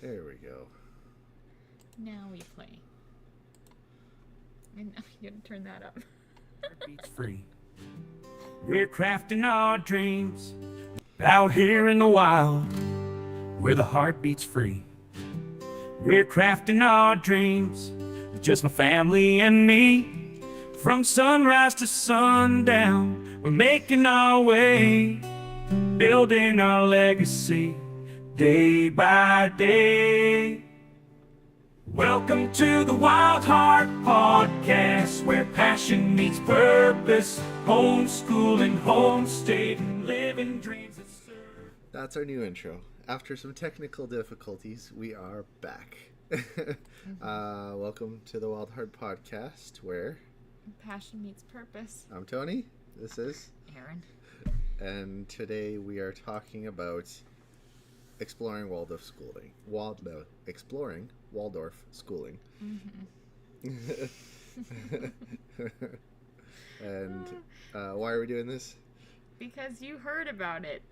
There we go. Now we play. And you gotta turn that up. Beats free. We're crafting our dreams out here in the wild where the heart beats free. We're crafting our dreams, just my family and me. From sunrise to sundown, we're making our way, building our legacy day by day. Welcome to the Wildheart podcast, where passion meets purpose, homeschooling, homestead, and living dreams that serve. That's our new intro. After some technical difficulties, we are back. Welcome to the Wildheart podcast, where Passion meets purpose. I'm Tony. This is Aaron. And today we are talking about exploring Waldorf schooling. Exploring Waldorf schooling. And why are we doing this? Because you heard about it.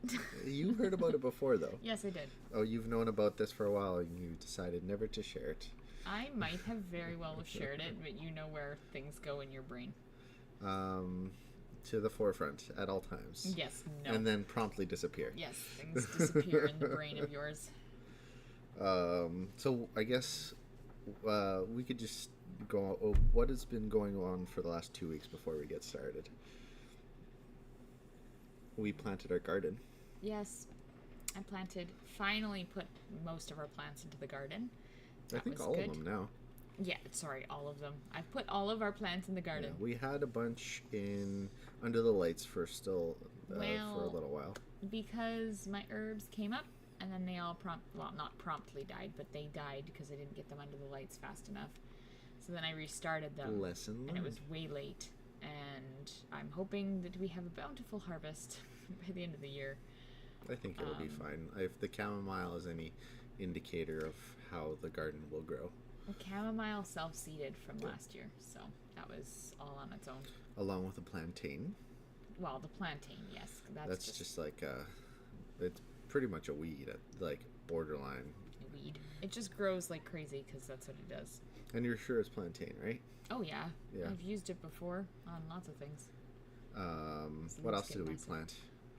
You heard about it before, though. Yes, I did. Oh, you've known about this for a while, and you decided never to share it. I might have very well have shared it, but you know where things go in your brain. To the forefront at all times. Yes, no. And then promptly disappear. Yes, things disappear in the brain of yours. So I guess we could just go. What has been going on for the last 2 weeks before we get started? We planted our garden. Yes, I finally put most of our plants into the garden. I think all of them now. Yeah, sorry, all of them. I've put all of our plants in the garden. Yeah, we had a bunch in under the lights for for a little while. Because my herbs came up and then they all not promptly died, but they died because I didn't get them under the lights fast enough. So then I restarted them. Lesson learned. And it was way late. And I'm hoping that we have a bountiful harvest by the end of the year. I think it'll be fine. If the chamomile is any indicator of how the garden will grow. The chamomile self-seeded from last year, so that was all on its own. Along with the plantain. Well, the plantain, yes. That's just like it's pretty much a weed, like borderline. Weed. It just grows like crazy because that's what it does. And you're sure it's plantain, right? Oh, yeah. Yeah. I've used it before on lots of things. What else did we plant?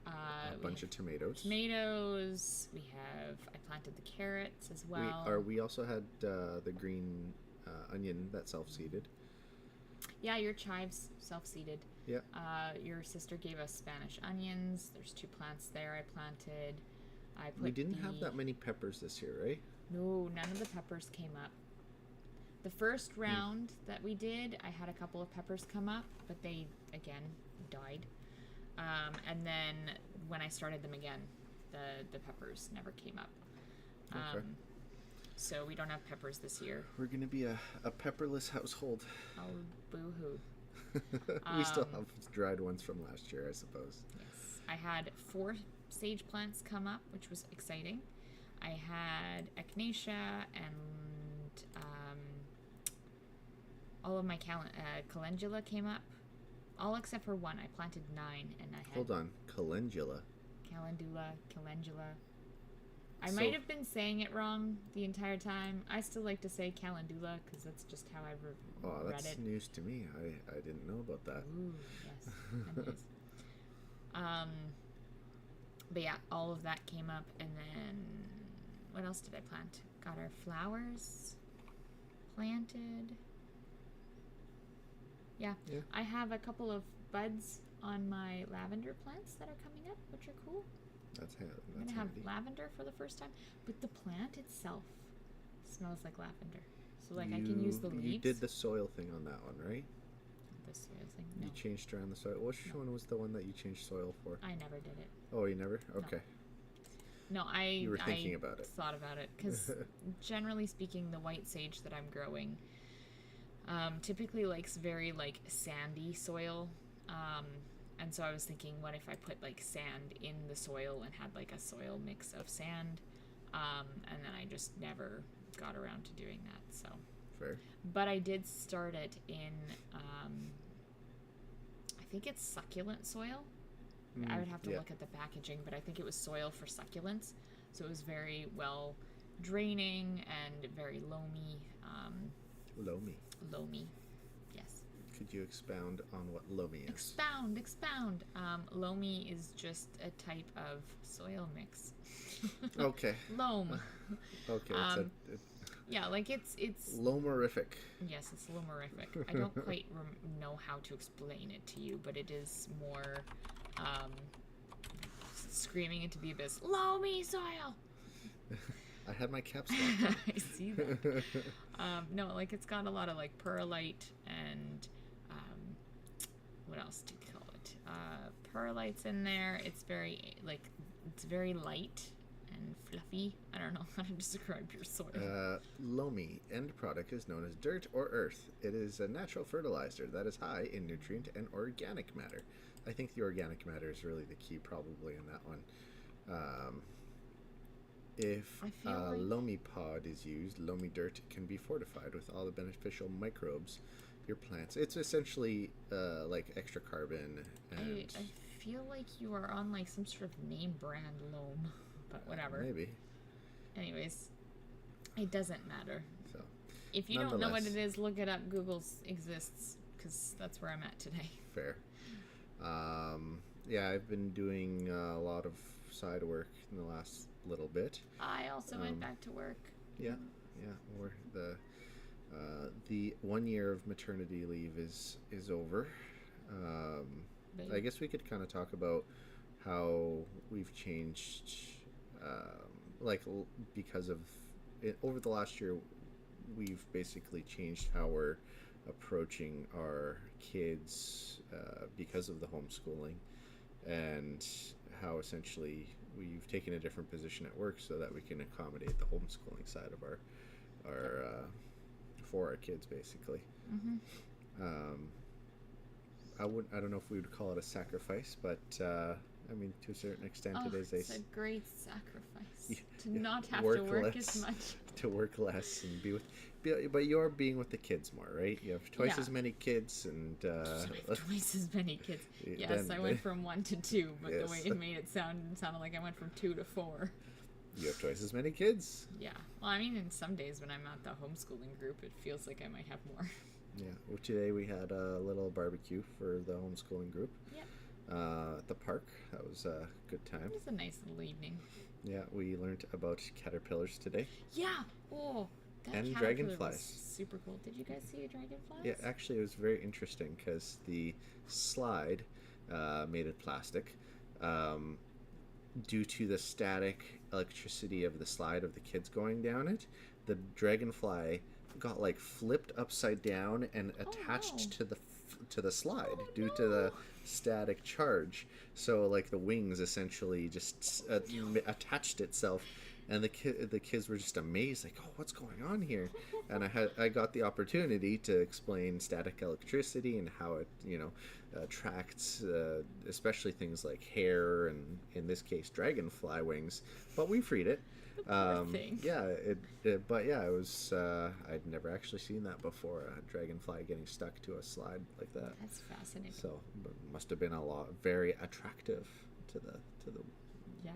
A bunch of tomatoes. Tomatoes. I planted the carrots as well. We also had the green onion that self-seeded. Yeah, your chives self-seeded. Yeah. Your sister gave us Spanish onions. There's 2 plants there I planted. We didn't have that many peppers this year, right? No, none of the peppers came up. The first round that we did, I had a couple of peppers come up, but they, again, died. And then when I started them again, the peppers never came up. Okay. So we don't have peppers this year. We're going to be a pepperless household. Oh, boo-hoo. We still have dried ones from last year, I suppose. Yes. I had 4 sage plants come up, which was exciting. I had echinacea and all of my calendula came up. All except for 1. I planted 9 and I had... Hold on. Calendula. Calendula. I might have been saying it wrong the entire time. I still like to say calendula because that's just how I read it. Oh, that's news to me. I didn't know about that. Ooh, yes. That is. But yeah, all of that came up. And then what else did I plant? Got our flowers planted. Yeah. I have a couple of buds on my lavender plants that are coming up, which are cool. That's I'm going to have lavender for the first time, but the plant itself smells like lavender. So, like, I can use the leaves. You did the soil thing on that one, right? The soil thing? No. You changed around the soil. Which one was the one that you changed soil for? I never did it. Oh, you never? Okay. No, You were thinking about it. Thought about it, because generally speaking, the white sage that I'm growing typically likes very, like, sandy soil. And so I was thinking, what if I put, like, sand in the soil and had, like, a soil mix of sand? And then I just never got around to doing that, so. Fair. But I did start it in, I think it's succulent soil. I would have to look at the packaging, but I think it was soil for succulents. So it was very well draining and very loamy. Loamy. Loamy, yes. Could you expound on what loamy is? Expound. Loamy is just a type of soil mix. Okay. Loam. Okay. Yeah, like it's Lomerific. yes, it's lomerific. I don't quite know how to explain it to you, but it is more screaming into the abyss. Loamy soil. I had my caps locked. I see that. No, like it's got a lot of like perlite and what else do you call it? Perlite's in there. It's very light and fluffy. I don't know how to describe your soil. Loamy end product is known as dirt or earth. It is a natural fertilizer that is high in nutrient and organic matter. I think the organic matter is really the key, probably, in that one. If loamy pod is used, loamy dirt can be fortified with all the beneficial microbes your plants. It's essentially like extra carbon. And I feel like you are on like some sort of name brand loam, but whatever. Maybe. Anyways, it doesn't matter. So, if you don't know what it is, look it up. Google exists because that's where I'm at today. Fair. Yeah, I've been doing a lot of side work in the last little bit. I also went back to work. Yeah. Or the 1 year of maternity leave is over. I guess we could kind of talk about how we've changed, because of it, over the last year, we've basically changed how we're approaching our kids because of the homeschooling, and how essentially we've taken a different position at work so that we can accommodate the homeschooling side of our for our kids, basically. Mm-hmm. I don't know if we would call it a sacrifice, but I mean, to a certain extent, it's a great sacrifice to not have to work as much. To work less and but you're being with the kids more, right? You have twice as many kids, and twice as many kids. Yes, I went from 1 to 2, but the way it made it sounded like I went from 2 to 4. You have twice as many kids. Yeah. Well, I mean, in some days when I'm at the homeschooling group, it feels like I might have more. Yeah. Well, today we had a little barbecue for the homeschooling group. Yep. At the park. That was a good time. It was a nice little evening. Yeah, we learned about caterpillars today. Yeah. Oh, and dragonflies. Was super cool. Did you guys see a dragonfly? Yeah, actually, it was very interesting because the slide made of plastic. Due to the static electricity of the slide of the kids going down it, the dragonfly got like flipped upside down and attached to the slide due to the static charge. So like the wings essentially just attached itself, and the kids were just amazed, like, oh, what's going on here? And I got the opportunity to explain static electricity and how it attracts especially things like hair, and in this case dragonfly wings, but we freed it. Thing. Yeah, but yeah, it was I'd never actually seen that before, a dragonfly getting stuck to a slide like that. That's fascinating. So it must have been very attractive to the yeah.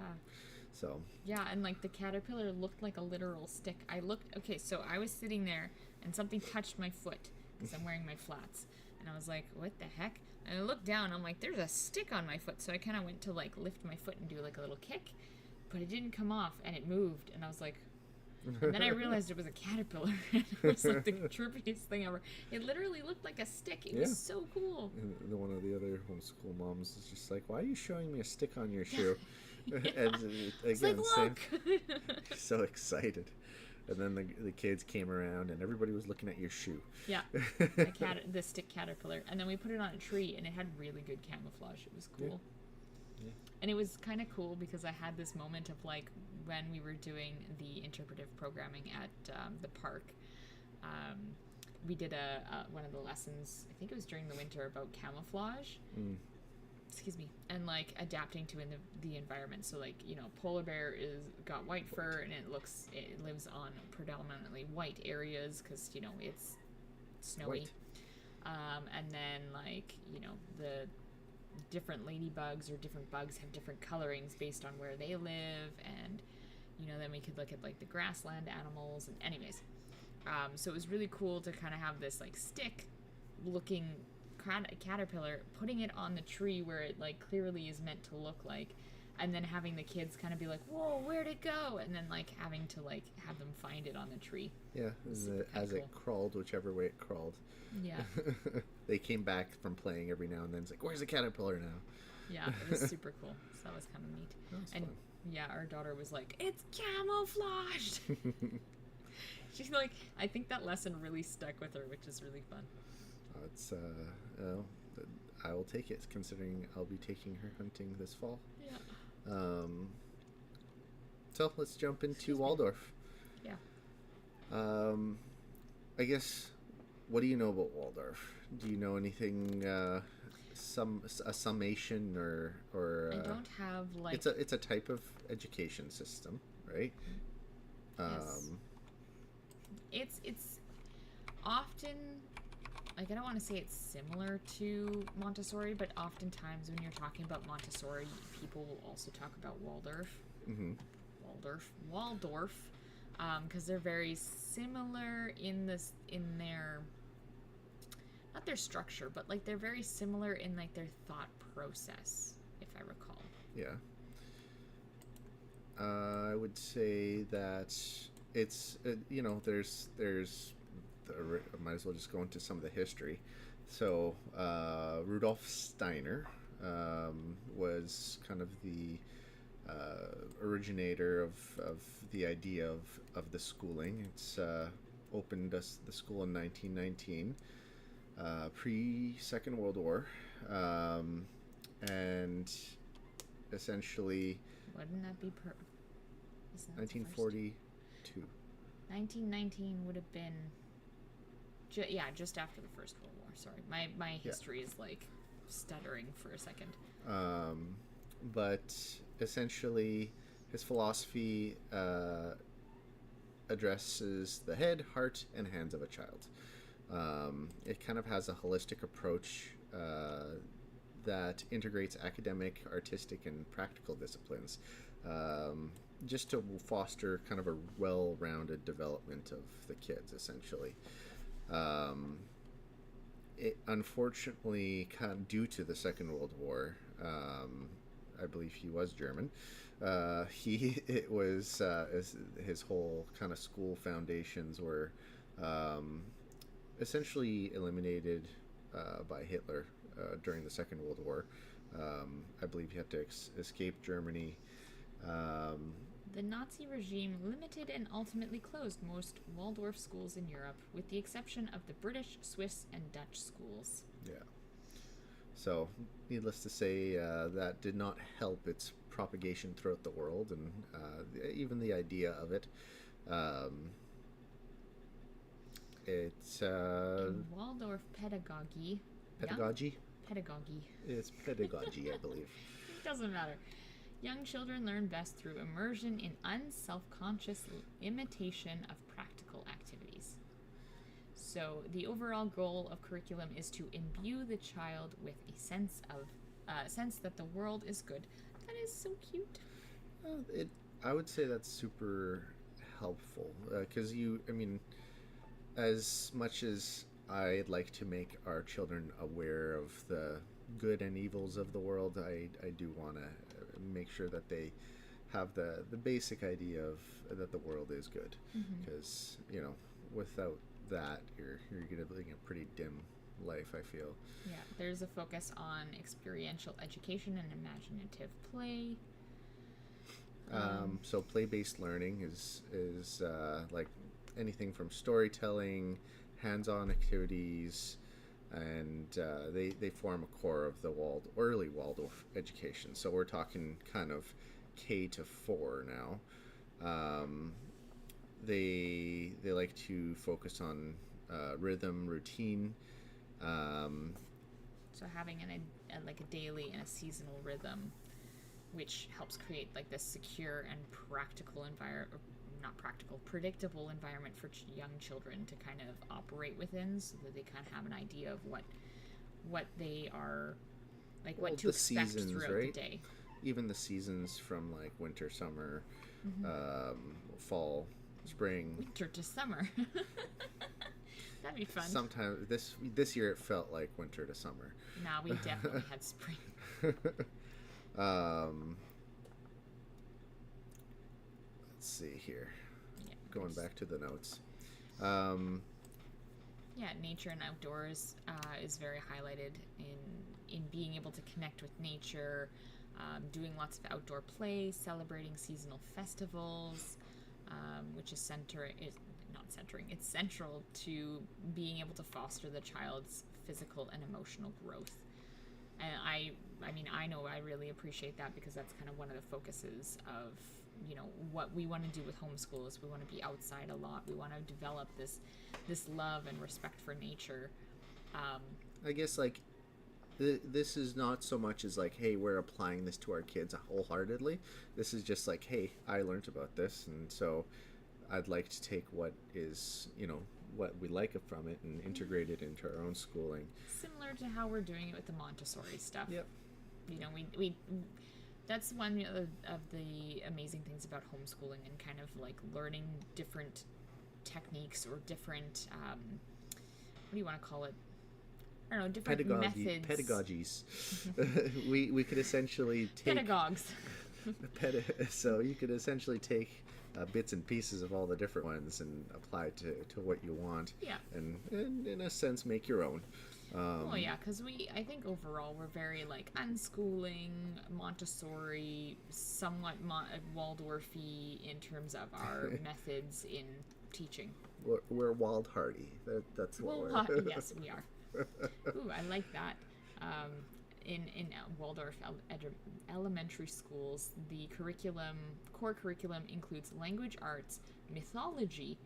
So yeah, and like the caterpillar looked like a literal stick. So I was sitting there and something touched my foot because I'm wearing my flats, and I was like, what the heck? And I looked down, I'm like, there's a stick on my foot. So I kind of went to like lift my foot and do like a little kick, but it didn't come off, and it moved, and I was like, and then I realized it was a caterpillar. And it was like the trippiest thing ever. It literally looked like a stick. It was so cool. And one of the other homeschool moms is just like, why are you showing me a stick on your shoe? And again, it's like, look! So excited. And then the kids came around, and everybody was looking at your shoe. Yeah, the stick caterpillar. And then we put it on a tree, and it had really good camouflage. It was cool. Yeah. And it was kind of cool because I had this moment of like when we were doing the interpretive programming at the park. We did one of the lessons, I think it was during the winter, about camouflage. Excuse me. And like adapting to the environment. So like, polar bear got white fur, and it lives on predominantly white areas because it's snowy. And then like the different ladybugs or different bugs have different colorings based on where they live, and then we could look at like the grassland animals and anyways. So it was really cool to kind of have this like stick looking caterpillar, putting it on the tree where it like clearly is meant to look like, and then having the kids kind of be like, whoa, where'd it go? And then like having to like have them find it on the tree. Yeah, as it crawled, whichever way it crawled. Yeah. They came back from playing every now and then. It's like, where's the caterpillar now? Yeah, it was super cool. So that was kind of neat. And fun. yeah, our daughter was like, it's camouflaged. She's like, I think that lesson really stuck with her, which is really fun. It's I will take it, considering I'll be taking her hunting this fall. Yeah. So let's jump into Waldorf. Yeah. I guess, what do you know about Waldorf? Do you know anything? A summation or I don't have like. It's a type of education system, right? Yes. It's often, like, I don't want to say it's similar to Montessori, but oftentimes when you're talking about Montessori, people will also talk about Waldorf. Mm-hmm. Waldorf, because they're very similar in their, not their structure, but like they're very similar in like their thought process, if I recall. Yeah. I would say that it's there's I might as well just go into some of the history. So Rudolf Steiner was kind of the originator of the idea of the schooling. It's opened the school in 1919, pre-Second World War, and essentially. Wouldn't that be 1942. 1919 would have been. Just after the First World War. Sorry, my history is like stuttering for a second. But essentially, his philosophy addresses the head, heart, and hands of a child. It kind of has a holistic approach that integrates academic, artistic, and practical disciplines, just to foster kind of a well-rounded development of the kids, essentially. It unfortunately, kind of due to the Second World War, I believe he was German. His whole kind of school foundations were essentially eliminated by Hitler during the Second World War. I believe he had to escape Germany. The Nazi regime limited and ultimately closed most Waldorf schools in Europe, with the exception of the British, Swiss, and Dutch schools. Yeah. So, needless to say, that did not help its propagation throughout the world, and even the idea of it. It's in Waldorf pedagogy. Pedagogy? Pedagogy. It's pedagogy, I believe. It doesn't matter. Young children learn best through immersion in unself-conscious imitation of practical activities. So the overall goal of curriculum is to imbue the child with a sense that the world is good. That is so cute. I would say that's super helpful, because as much as I'd like to make our children aware of the good and evils of the world, I do want to make sure that they have the basic idea of that the world is good, because without that you're gonna be living a pretty dim life, I feel. Yeah, there's a focus on experiential education and imaginative play. So play-based learning is like anything from storytelling, hands-on activities, and they form a core of the early Waldorf education. So we're talking kind of K to 4 now. They like to focus on rhythm, routine. So having a daily and a seasonal rhythm, which helps create like this secure and predictable environment for young children to kind of operate within, so that they kind of have an idea of what they are, like what to expect seasons, throughout right? the day. even the seasons from like winter, summer, Mm-hmm. fall, spring. Winter to summer. That'd be fun. Sometimes this year it felt like winter to summer. Nah, we definitely had spring. um, let's see here. Yeah, Going there's- back to the notes. Um, Yeah, nature and outdoors is very highlighted in being able to connect with nature, doing lots of outdoor play, celebrating seasonal festivals, which is it's central to being able to foster the child's physical and emotional growth. And I know I really appreciate that because that's kind of one of the focuses of what we want to do with homeschool is we want to be outside a lot. We want to develop this love and respect for nature. I guess like this is not so much as like, hey, we're applying this to our kids wholeheartedly. This is just like, hey, I learned about this, and so I'd like to take what is, what we like from it and integrate it into our own schooling. Similar to how we're doing it with the Montessori stuff. Yep. We that's one of the amazing things about homeschooling and kind of like learning different techniques or different what do you want to call it? I don't know, different methods. Pedagogies. we could essentially take Pedagogues. So you could essentially take bits and pieces of all the different ones and apply to what you want. Yeah. And in a sense, make your own. Well, yeah, because I think overall we're very like unschooling, Montessori, somewhat Waldorfy in terms of our methods in teaching. We're Wildhearty. That's what we're. Yes, we are. Ooh, I like that. In Waldorf elementary schools, the core curriculum includes language arts, mythology,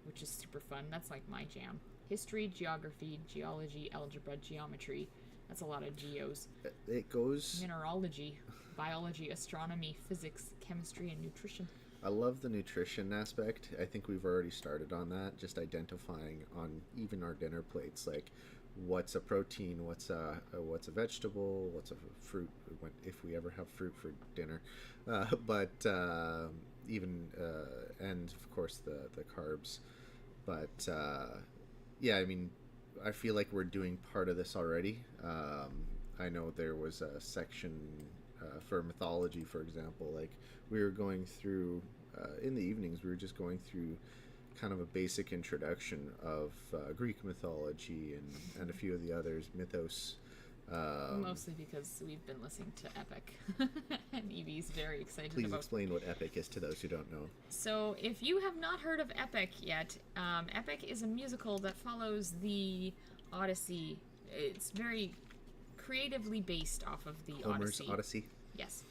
which is super fun. That's like my jam. History, geography, geology, algebra, geometry. That's a lot of geos. It goes. Mineralogy, biology, astronomy, physics, chemistry, and nutrition. I love the nutrition aspect. I think we've already started on that, just identifying on even our dinner plates, like what's a protein, what's a vegetable, what's a fruit, if we ever have fruit for dinner, but even and of course the carbs. But yeah, I mean, I feel like we're doing part of this already. I know there was a section for mythology, for example. Like we were going through in the evenings, we were just going through kind of a basic introduction of Greek mythology and a few of the others, mythos. Mostly because we've been listening to Epic, and Evie's very excited Please about. explain what Epic is to those who don't know. So, if you have not heard of Epic yet, Epic is a musical that follows the Odyssey. It's very creatively based off of the Homer's Odyssey. Yes.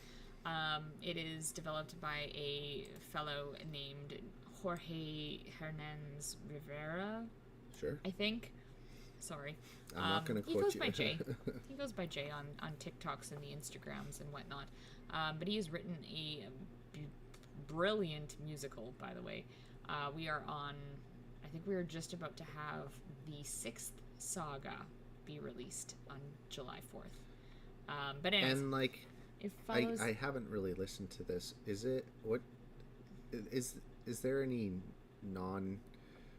It is developed by a fellow named Jorge Hernandez Rivera, Sure. I think. Sorry. I'm not going to He quote goes you. by Jay. He goes by Jay on TikToks and the Instagrams and whatnot. But he has written a brilliant musical, by the way. We are on, I think we are just about to have the 6th saga be released on July 4th. But anyways, And like, it follows... I haven't really listened to this. Is it what is there any non?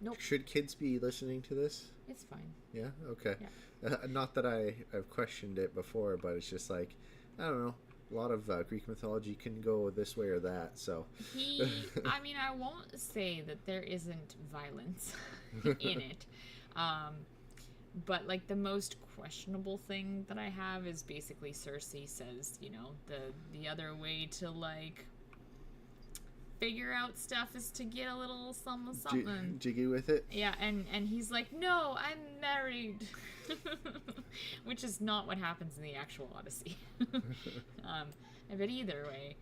Nope. Should kids be listening to this? It's fine. Yeah. Okay. Yeah. Not that I've questioned it before, but it's just like, I don't know. A lot of Greek mythology can go this way or that. So. I mean, I won't say that there isn't violence in it. But like the most questionable thing that I have is basically Cersei says, the other way to like figure out stuff is to get a little something. Jiggy with it. Yeah, and he's like, no, I'm married, which is not what happens in the actual Odyssey. But either way,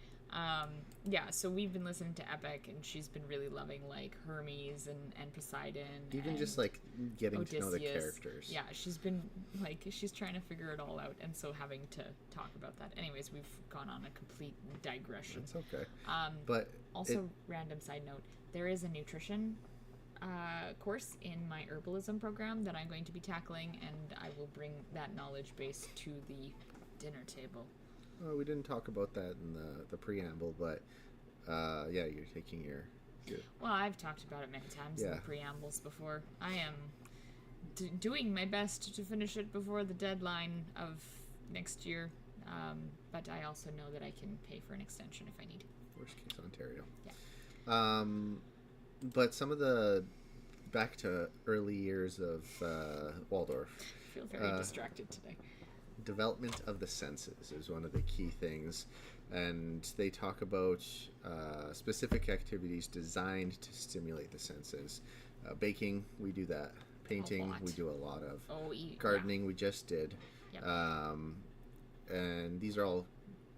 yeah. So we've been listening to Epic, and she's been really loving like Hermes and Poseidon. Even and just like getting Odysseus. to know the characters. Yeah, she's been like she's trying to figure it all out, and so having to talk about that. Anyways, we've gone on a complete digression. It's okay. But also, random side note: there is a nutrition course in my herbalism program that I'm going to be tackling, and I will bring that knowledge base to the dinner table. Well, we didn't talk about that in the preamble, but yeah, you're taking your Well, I've talked about it many times in Yeah. the preambles before. I am doing my best to finish it before the deadline of next year, but I also know that I can pay for an extension if I need. worst case Ontario. Yeah. But some of the back to early years of Waldorf. I feel very distracted today. Development of the senses is one of the key things, and they talk about specific activities designed to stimulate the senses. Baking, we do that. Painting, lot. we do a lot of. Oh, Gardening, we just did. Yep. And these are all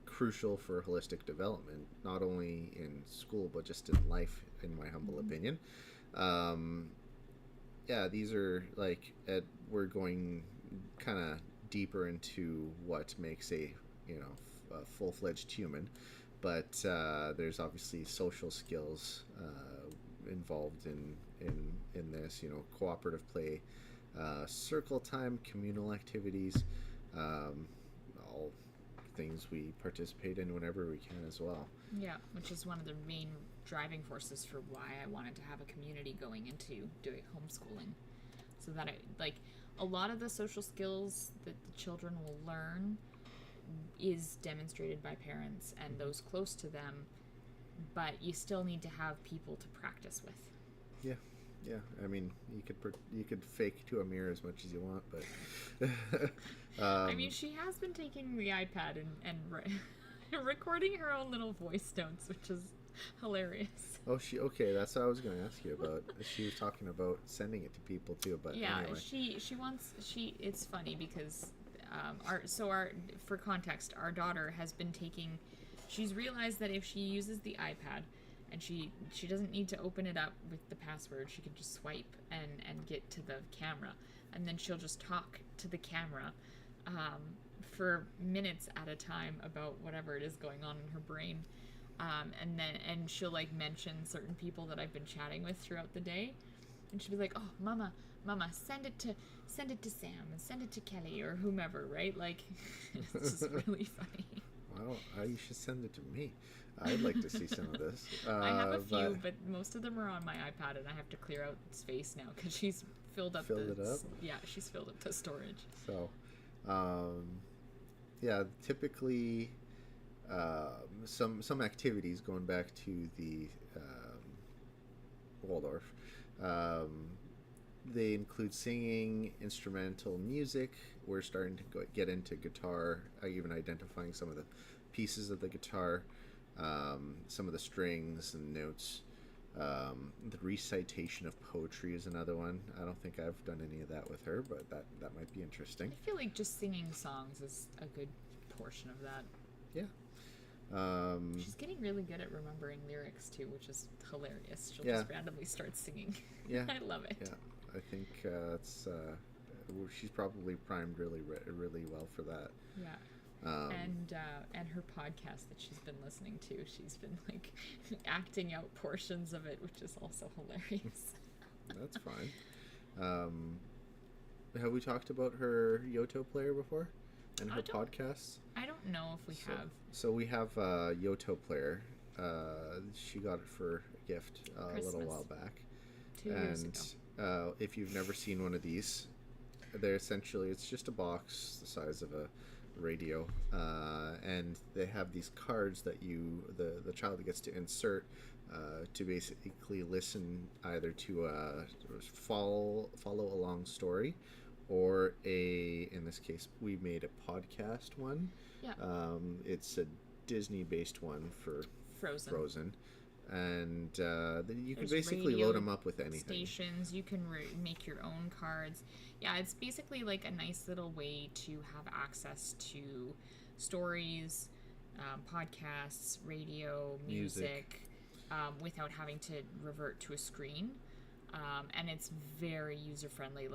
crucial for holistic development, not only in school but just in life, in my humble opinion. Yeah, these are like we're going kind of deeper into what makes a a full-fledged human, but there's obviously social skills involved in this. Cooperative play, circle time, communal activities, all things we participate in whenever we can as well. Yeah, which is one of the main driving forces for why I wanted to have a community going into doing homeschooling, so that a lot of the social skills that the children will learn is demonstrated by parents and those close to them, but you still need to have people to practice with. Yeah, I mean, you could fake to a mirror as much as you want, but I mean, she has been taking the iPad and recording her own little voice notes, which is hilarious. Oh, okay, that's what I was going to ask you about. She was talking about sending it to people too, but Yeah, anyway. it's funny because for context, our daughter has been she's realized that if she uses the iPad and she doesn't need to open it up with the password, she can just swipe and get to the camera, and then she'll just talk to the camera for minutes at a time about whatever it is going on in her brain. And she'll mention certain people that I've been chatting with throughout the day, and she'll be like, "Oh, mama, send it to Sam and send it to Kelly or whomever," right? It's just really funny. Well, you should send it to me. I'd like to see some of this. I have a few, but most of them are on my iPad, and I have to clear out space now because she's filled up. Yeah, she's filled up the storage. So, yeah, typically. Some activities going back to the Waldorf. They include singing, instrumental music. We're starting to get into guitar, even identifying some of the pieces of the guitar, some of the strings and notes. The recitation of poetry is another one. I don't think I've done any of that with her, but that might be interesting. I feel like just singing songs is a good portion of that. Yeah. She's getting really good at remembering lyrics too, which is hilarious. She'll Yeah. just randomly start singing. Yeah. I love it. Yeah, I think she's probably primed really well for that. Yeah. And her podcast that she's been listening to, she's been acting out portions of it, which is also hilarious. That's fine. Have we talked about her Yoto player before and her podcasts? I don't know if we have. So we have a Yoto player. She got it for a gift a little while back. 2 years ago. If you've never seen one of these, it's just a box the size of a radio, and they have these cards that the child gets to insert to basically listen either to a follow along story, or in this case we made a podcast one. Yeah. It's a Disney based one for Frozen. And you can basically load them up with anything. Stations, you can make your own cards. Yeah, it's basically a nice little way to have access to stories, podcasts, radio, music. Without having to revert to a screen. And it's very user friendly.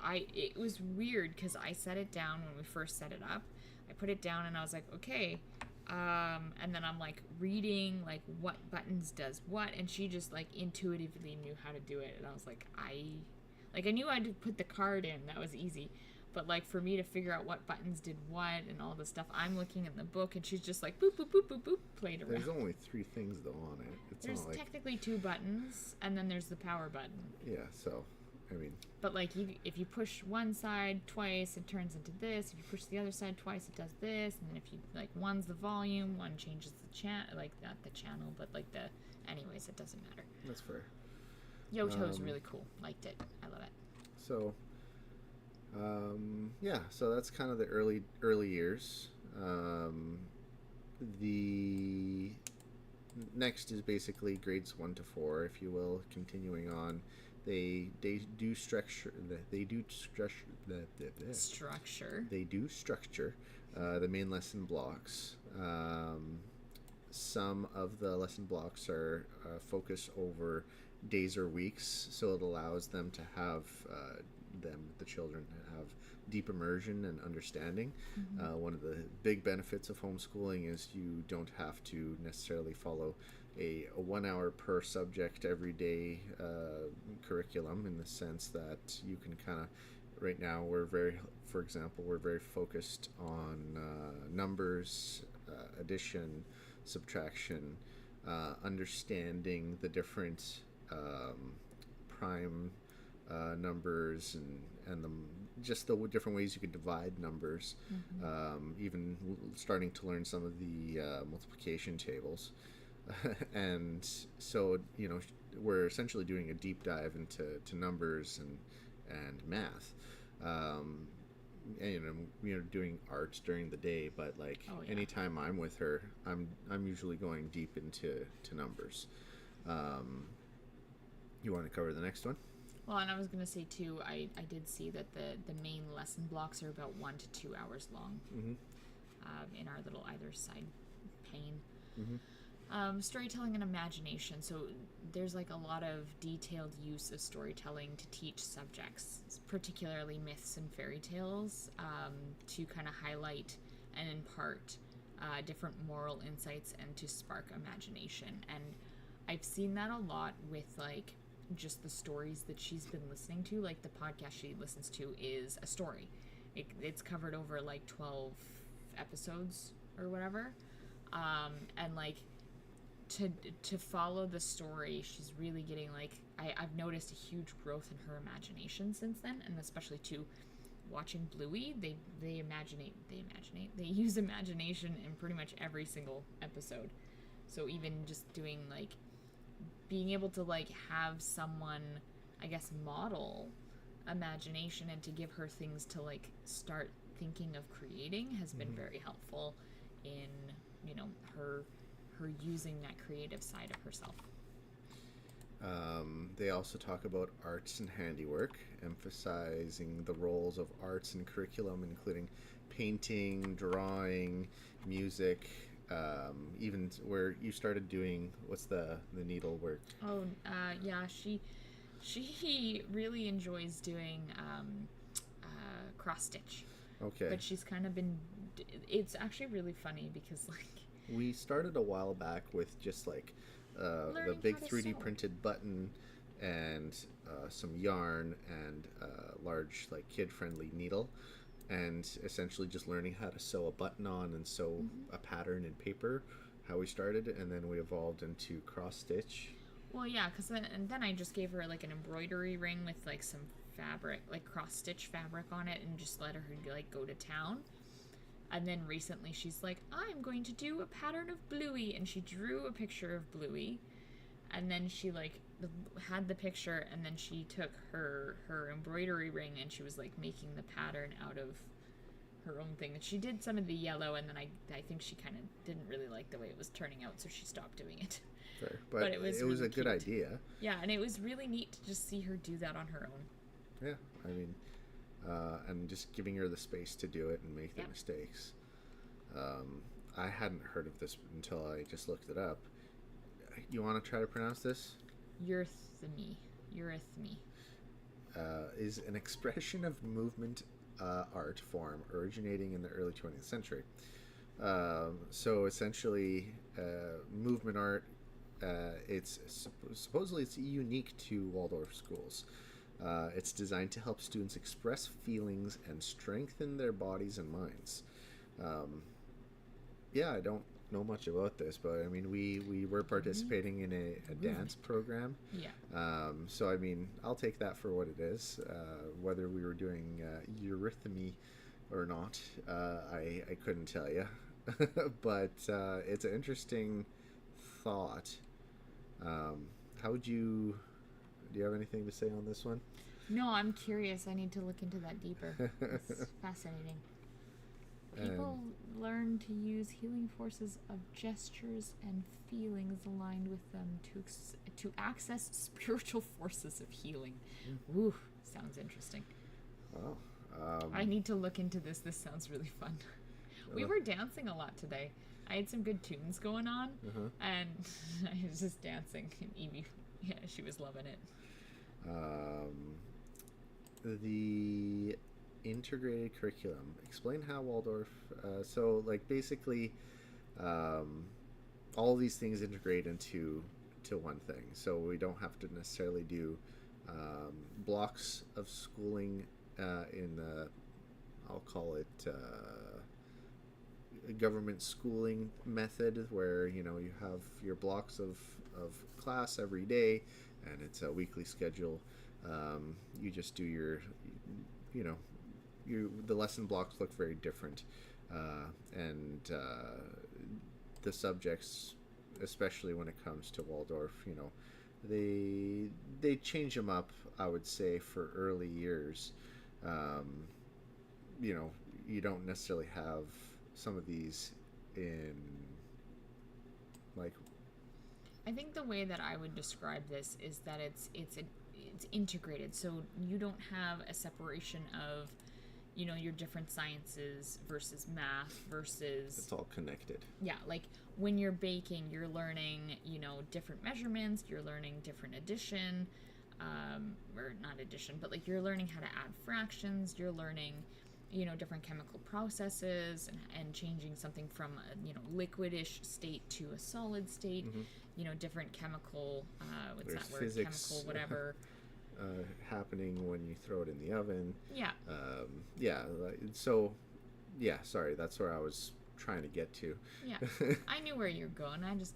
It was weird because I set it down when we first set it up. I put it down and I was like, okay. And then I'm reading what buttons does what, and she just intuitively knew how to do it, and I was I knew I had to put the card in, that was easy, But like for me to figure out what buttons did what and all the stuff, I'm looking in the book and she's just like boop boop boop boop boop played around. There's only 3 things though on it. It's There's not like technically 2 buttons and then there's the power button. yeah. So, I mean, But like if you push one side twice, it turns into this. If you push the other side twice, it does this. And then if you like one's the volume, one changes the like not the channel, but like the. Anyways, it doesn't matter. that's fair. Yoto's really cool. Liked it. I love it. So, yeah. So that's kind of the early years. The next is basically grades 1 to 4, if you will. Continuing on, they do structure. They do structure. Structure. They do structure the main lesson blocks. Some of the lesson blocks are focused over days or weeks, so it allows them to have the children have deep immersion and understanding. One of the big benefits of homeschooling is you don't have to necessarily follow a 1 hour per subject every day curriculum, in the sense that you can kind of, right now for example, we're very focused on numbers, addition, subtraction, understanding the different prime numbers and just the different ways you could divide numbers, even starting to learn some of the multiplication tables. And so, we're essentially doing a deep dive into numbers and math. And doing art during the day, but like anytime I'm with her, I'm usually going deep into numbers. You want to cover the next one? Well, and I was going to say too, I did see that the main lesson blocks are about 1 to 2 hours long, in our little either side pane. Storytelling and imagination. So there's like a lot of detailed use of storytelling to teach subjects, particularly myths and fairy tales, to kind of highlight and impart different moral insights and to spark imagination. And I've seen that a lot with like just the stories that she's been listening to. Like the podcast she listens to is a story. It's covered over like 12 episodes or whatever. And like to follow the story, she's really getting like I've noticed a huge growth in her imagination since then, and especially too watching Bluey, they use imagination in pretty much every single episode. So even just doing like being able to like have someone, I guess, model imagination and to give her things to like start thinking of creating has been very helpful in her using that creative side of herself. They also talk about arts and handiwork, emphasizing the roles of arts in curriculum, including painting, drawing, music, even where you started doing, what's the needlework? Oh, yeah, she really enjoys doing cross stitch. Okay. But she's kind of been, it's actually really funny because like, we started a while back with just like the big 3D printed button and some yarn and a large like kid-friendly needle, and essentially just learning how to sew a button on and sew a pattern in paper, how we started, and then we evolved into cross stitch. Well, yeah, because then I just gave her like an embroidery ring with like some fabric, like cross stitch fabric on it, and just let her like go to town. And then recently she's like, I'm going to do a pattern of Bluey, and she drew a picture of Bluey, and then she like had the picture, and then she took her embroidery ring and she was like making the pattern out of her own thing. And she did some of the yellow, and then I think she kind of didn't really like the way it was turning out, so she stopped doing it. Fair. But it was really a good idea. Yeah, and it was really neat to just see her do that on her own. Yeah, I mean, and just giving her the space to do it and make the mistakes. I hadn't heard of this until I just looked it up. You want to try to pronounce this? Eurythmy. Is an expression of movement art form originating in the early 20th century. So essentially, movement art, it's supposedly it's unique to Waldorf schools. It's designed to help students express feelings and strengthen their bodies and minds. Um, yeah, I don't know much about this, but I mean, we were participating in a dance program. Yeah. So I mean, I'll take that for what it is. Whether we were doing eurythmy or not, I couldn't tell you. But it's an interesting thought. How would you? Do you have anything to say on this one? No, I'm curious. I need to look into that deeper. It's fascinating. People learn to use healing forces of gestures and feelings aligned with them to access spiritual forces of healing. Ooh, sounds interesting. Wow. I need to look into this. This sounds really fun. We were dancing a lot today. I had some good tunes going on, and I was just dancing. And Evie, yeah, she was loving it. The integrated curriculum. Explain how Waldorf. So, like, basically, all these things integrate into one thing. So we don't have to necessarily do blocks of schooling in the, I'll call it government schooling method, where you have your blocks of class every day, and it's a weekly schedule. You just do your the lesson blocks look very different, and the subjects, especially when it comes to Waldorf, they change them up, I would say, for early years. You don't necessarily have some of these in, like, I think the way that I would describe this is that it's integrated. So you don't have a separation of, your different sciences versus math versus. It's all connected. Yeah, like when you're baking, you're learning, different measurements. You're learning different addition, or not addition, but like you're learning how to add fractions. You're learning, different chemical processes and changing something from a, liquidish state to a solid state. Different chemical, what's There's that word? physics, Chemical, whatever. Happening when you throw it in the oven. Yeah. So, yeah, sorry, that's where I was trying to get to. Yeah. I knew where you're going. I just,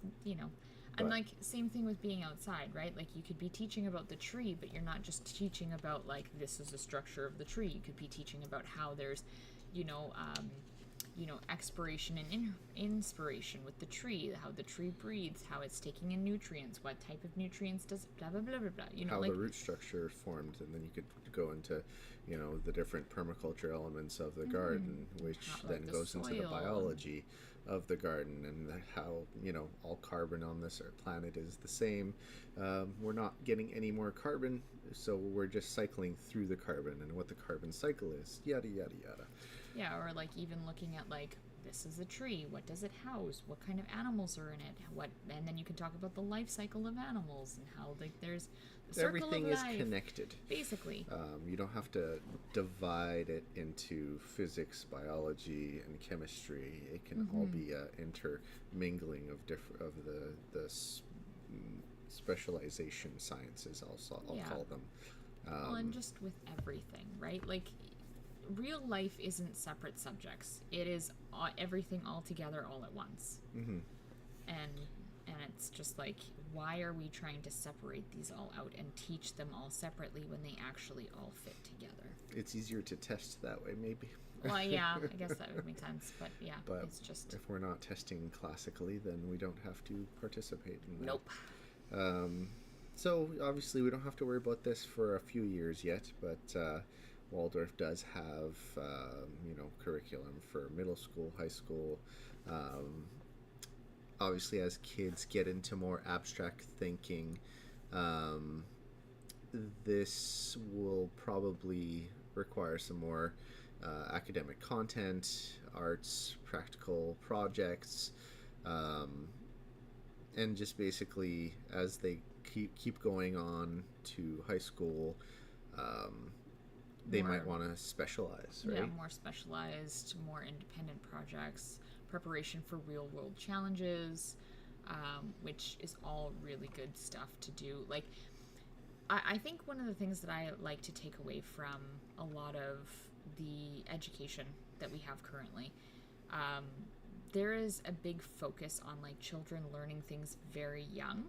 and like, same thing with being outside, right? Like, you could be teaching about the tree, but you're not just teaching about, like, this is the structure of the tree. You could be teaching about how there's, expiration and inspiration with the tree, how the tree breathes, how it's taking in nutrients, what type of nutrients does it, blah, blah, blah, blah, blah. How the root structure formed, and then you could go into, the different permaculture elements of the garden, which then goes into the biology of the garden, and how, all carbon on this planet is the same. We're not getting any more carbon, so we're just cycling through the carbon, and what the carbon cycle is, yada, yada, yada. Yeah, or like even looking at, like, this is a tree. What does it house? What kind of animals are in it? And then you can talk about the life cycle of animals and how, like, there's the circle Everything of life, is connected. basically. You don't have to divide it into physics, biology, and chemistry. It can all be an intermingling of the specialization sciences. I'll call them. Well, and just with everything, right? Like, real life isn't separate subjects. It is everything all together all at once. And it's just like, why are we trying to separate these all out and teach them all separately when they actually all fit together? It's easier to test that way, maybe. Well, yeah, I guess that would make sense. But yeah, but it's just, if we're not testing classically, then we don't have to participate in that. nope. So obviously we don't have to worry about this for a few years yet, but Waldorf does have curriculum for middle school, high school. Obviously, as kids get into more abstract thinking, this will probably require some more academic content, arts, practical projects, and just basically as they keep going on to high school, they might want to specialize, right? Yeah, more specialized, more independent projects, preparation for real world challenges, which is all really good stuff to do. Like, I think one of the things that I like to take away from a lot of the education that we have currently, um, there is a big focus on like children learning things very young,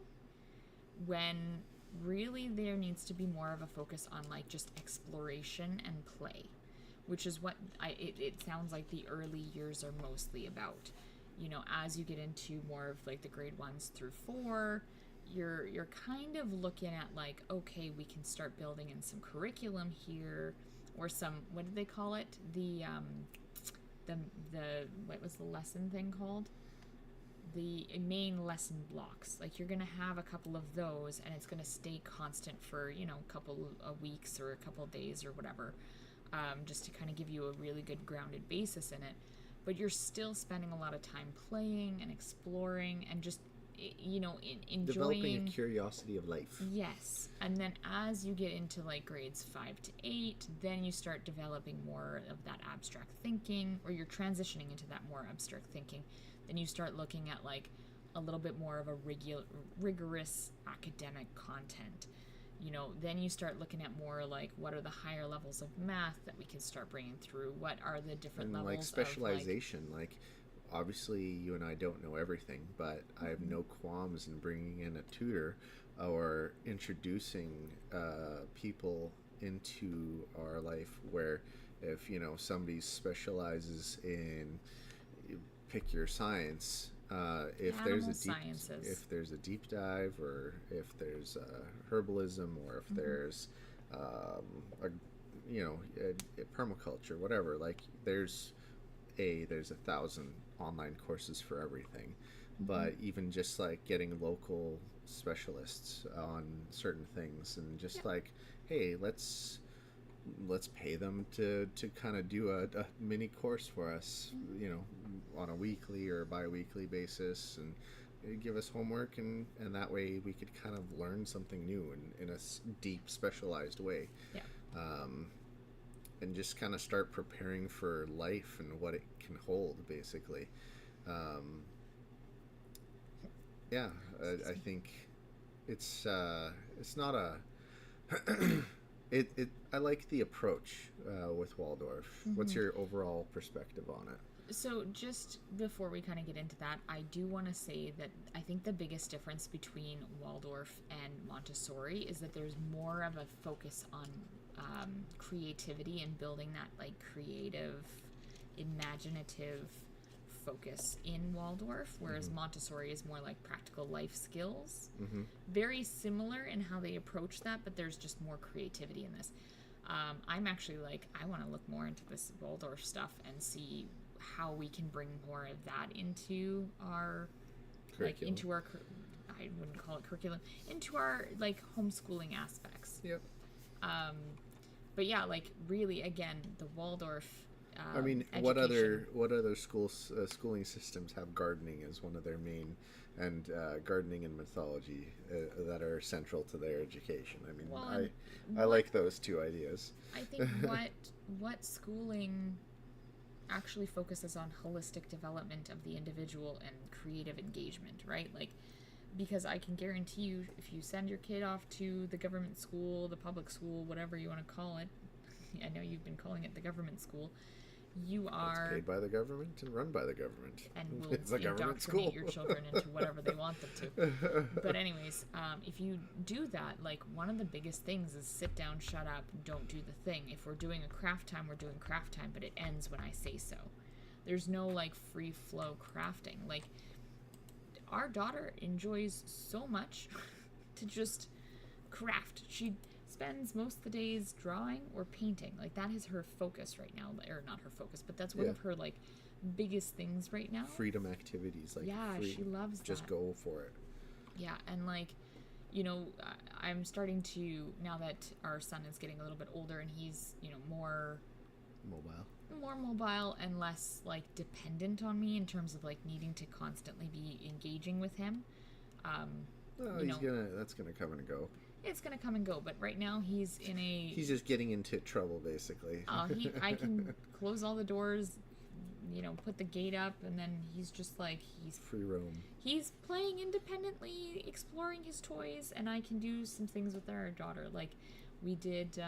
when really there needs to be more of a focus on like just exploration and play, which is what it sounds like the early years are mostly about. You know, as you get into more of like the grade 1s through 4, you're kind of looking at like, okay, we can start building in some curriculum here, or some, what did they call it, the what was the lesson thing called, the main lesson blocks. Like, you're gonna have a couple of those, and it's gonna stay constant for, you know, a couple of weeks or a couple of days or whatever, just to kind of give you a really good grounded basis in it. But you're still spending a lot of time playing and exploring and just, you know, enjoying, developing a curiosity of life. Yes. And then as you get into like grades 5 to 8, then you start developing more of that abstract thinking, or you're transitioning into that more abstract thinking. Then you start looking at like a little bit more of a rigorous academic content. You know, then you start looking at more like, what are the higher levels of math that we can start bringing through? What are the different And levels like specialization, like obviously you and I don't know everything, but I have no qualms in bringing in a tutor or introducing people into our life, where if, you know, somebody specializes in, pick your science, if there's a deep dive, or if there's herbalism, or if there's a, you know, a permaculture, whatever, like there's 1,000 online courses for everything. But even just like getting local specialists on certain things, and just like, hey, let's pay them to kind of do a mini course for us, you know, on a weekly or bi-weekly basis, and give us homework, and that way we could kind of learn something new in a deep specialized way. Yeah. And just kind of start preparing for life and what it can hold, basically. I think it's not a I like the approach with Waldorf. What's your overall perspective on it? So just before we kind of get into that, I do want to say that I think the biggest difference between Waldorf and Montessori is that there's more of a focus on creativity and building that like creative, imaginative focus in Waldorf, whereas Montessori is more like practical life skills. Very similar in how they approach that, but there's just more creativity in this. I'm actually like, I want to look more into this Waldorf stuff and see how we can bring more of that into our curriculum. like into our I wouldn't call it curriculum, into our like homeschooling aspects. Yep. But yeah, like really, again, the Waldorf. I mean, education. what other schooling systems have gardening as one of their main, and gardening and mythology that are central to their education? I mean, Well, I like those two ideas. I think what schooling actually focuses on holistic development of the individual and creative engagement, right? Like, because I can guarantee you, if you send your kid off to the government school, the public school, whatever you want to call it, I know you've been calling it the government school, you are... It's paid by the government and run by the government. And will It's a government school. indoctrinate your children into whatever they want them to. But anyways, if you do that, like, one of the biggest things is sit down, shut up, don't do the thing. If we're doing a craft time, we're doing craft time, but it ends when I say so. There's no, like, free flow crafting. Like, our daughter enjoys so much to just craft. She spends most of the days drawing or painting. Like, that is her focus right now. Or not her focus, but that's one of her, like, biggest things right now. Freedom activities. Like, yeah, she loves that. Just go for it. Yeah, and, like, you know, I'm starting to, now that our son is getting a little bit older and he's, you know, more mobile and less, like, dependent on me in terms of, like, needing to constantly be engaging with him. That's gonna come and go. It's gonna come and go, but right now he's in a... He's just getting into trouble, basically. I can close all the doors, put the gate up, and then he's just like, Free roam. he's playing independently, exploring his toys, and I can do some things with our daughter. Like, we did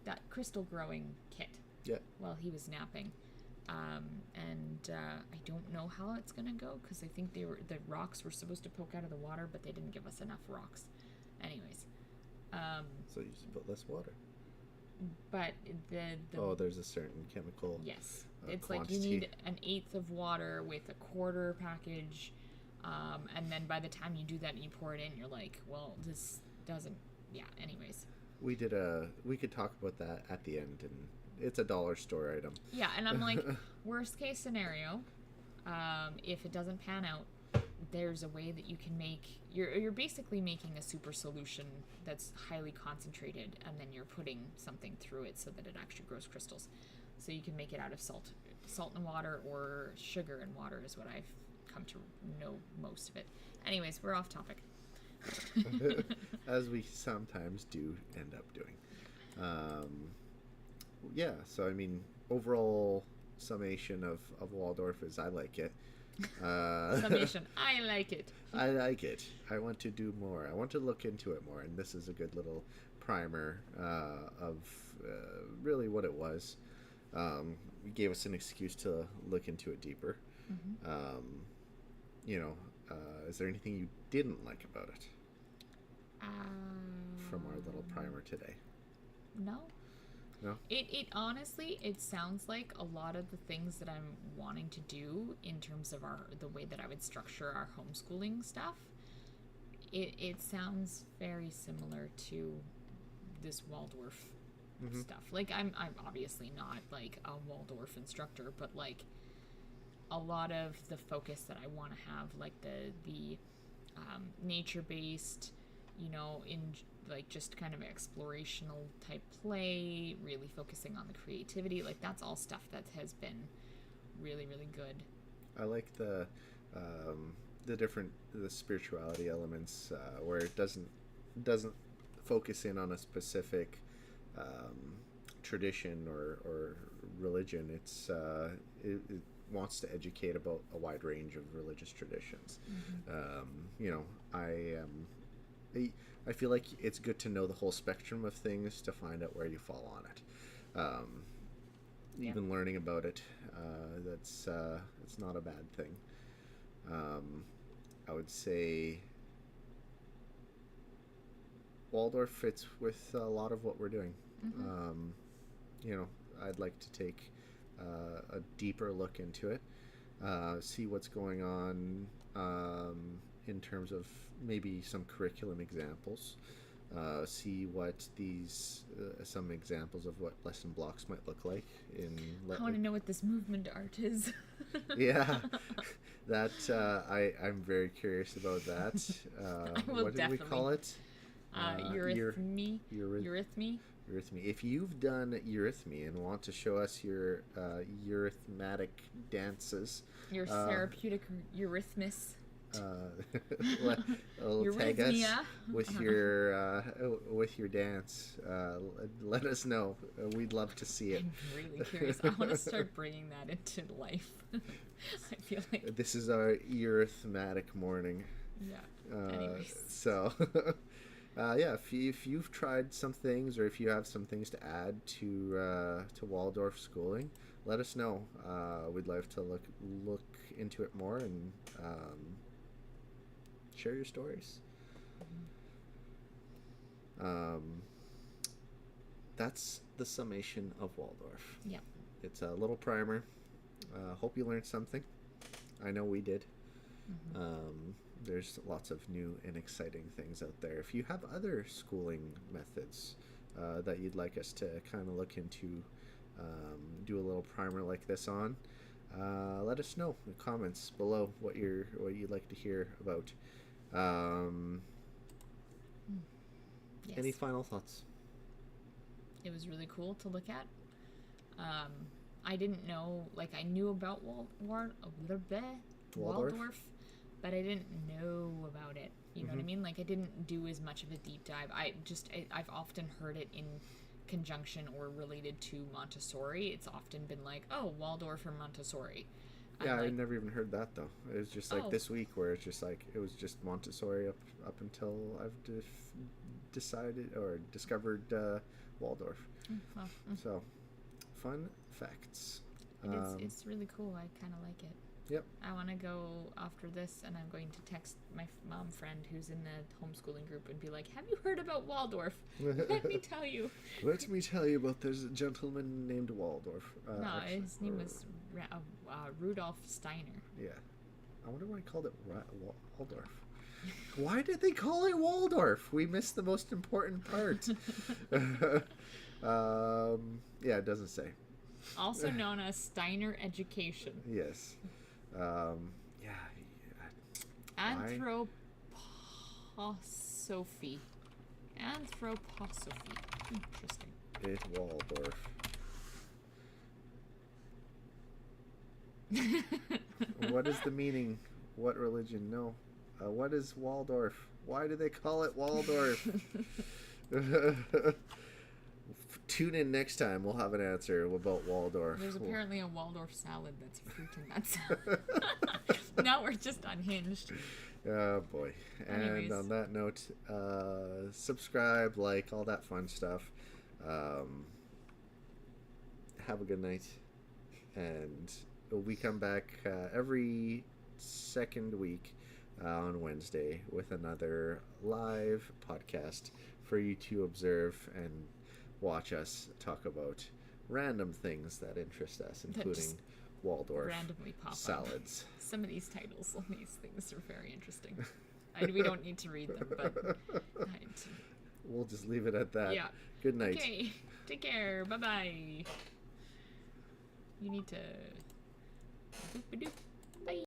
that crystal growing kit Yeah. while he was napping. And I don't know how it's gonna go, because I think the rocks were supposed to poke out of the water, but they didn't give us enough rocks. Anyways, So you just put less water. but the Oh, there's a certain chemical. yes, it's quantity. like you need an eighth of water with a quarter package, and then by the time you do that and you pour it in, you're like, well, this doesn't. Yeah. Anyways. We could talk about that at the end, and it's a dollar store item. Yeah, and I'm like, worst case scenario, if it doesn't pan out, there's a way that you can make you're basically making a super solution that's highly concentrated, and then you're putting something through it so that it actually grows crystals. So you can make it out of salt and water, or sugar and water is what I've come to know most of it. Anyways, we're off topic. As we sometimes do end up doing. Yeah, so I mean, overall summation of Waldorf is I like it. Summation, I like it. I like it. I want to do more. I want to look into it more, and this is a good little primer of really what it was. It gave us an excuse to look into it deeper. Mm-hmm. Is there anything you didn't like about it from our little Um, primer today? No. No? It honestly, it sounds like a lot of the things that I'm wanting to do in terms of the way that I would structure our homeschooling stuff. It sounds very similar to this Waldorf Mhm. stuff. Like, I'm obviously not like a Waldorf instructor, but like a lot of the focus that I want to have, like the nature-based, in like just kind of explorational type play, really focusing on the creativity, like that's all stuff that has been really, really good. I like the spirituality elements where it doesn't focus in on a specific tradition or religion. It wants to educate about a wide range of religious traditions. I feel like it's good to know the whole spectrum of things to find out where you fall on it. Even learning about it, it's not a bad thing. I would say Waldorf fits with a lot of what we're doing. I'd like to take a deeper look into it, see what's going on in terms of maybe some curriculum examples, see what these some examples of what lesson blocks might look like I want to know what this movement art is. Yeah, that I'm very curious about that. What did we call it? Eurythmy. Eurythmy. If you've done eurythmy and want to show us your eurythmatic dances, Your therapeutic eurythmus. Tag us with your dance. Let us know. We'd love to see it. I'm really curious. I want to start bringing that into life. I feel like this is our eurythmatic morning. Yeah. Anyways. So, if you've tried some things, or if you have some things to add to Waldorf schooling, let us know. We'd love to look into it more and share your stories. That's the summation of Waldorf. Yeah. It's a little primer. Hope you learned something. I know we did. There's lots of new and exciting things out there. If you have other schooling methods that you'd like us to kind of look into, do a little primer like this on, let us know in the comments below what you'd like to hear about. Yes. Any final thoughts? It was really cool to look at. I didn't know, like, I knew about Waldorf, but I didn't know about it. You know what I mean? Like, I didn't do as much of a deep dive. I've often heard it in conjunction or related to Montessori. It's often been like, oh, Waldorf or Montessori. Yeah, I like, never even heard that though. It was just like Oh. this week where it's just like it was just Montessori up until I've decided or discovered Waldorf. well, So, fun facts. it's really cool. I kind of like it. Yep. I want to go after this, and I'm going to text my mom friend who's in the homeschooling group and be like, have you heard about Waldorf? Let me tell you. Let me tell you about this gentleman named Waldorf. No, his name was Rudolf Steiner. Yeah. I wonder why I called it Waldorf. Why did they call it Waldorf? We missed the most important part. Yeah, it doesn't say. Also known as Steiner Education. Yes. Yeah. Anthroposophy. Anthroposophy. Interesting. It Waldorf. What is the meaning? What religion? No. What is Waldorf? Why do they call it Waldorf? Tune in next time. We'll have an answer about Waldorf. There's apparently a Waldorf salad that's fruit in that salad. Now we're just unhinged. Oh boy. Anyways. And on that note, subscribe, like, all that fun stuff. Have a good night. And we come back every second week on Wednesday with another live podcast for you to observe and watch us talk about random things that interest us, including Waldorf Randomly pop up. salads. Some of these titles on these things are very interesting. We don't need to read them, but We'll just leave it at that. yeah. Good night. Okay, take care. Bye bye. You need to. Boop-a-doop.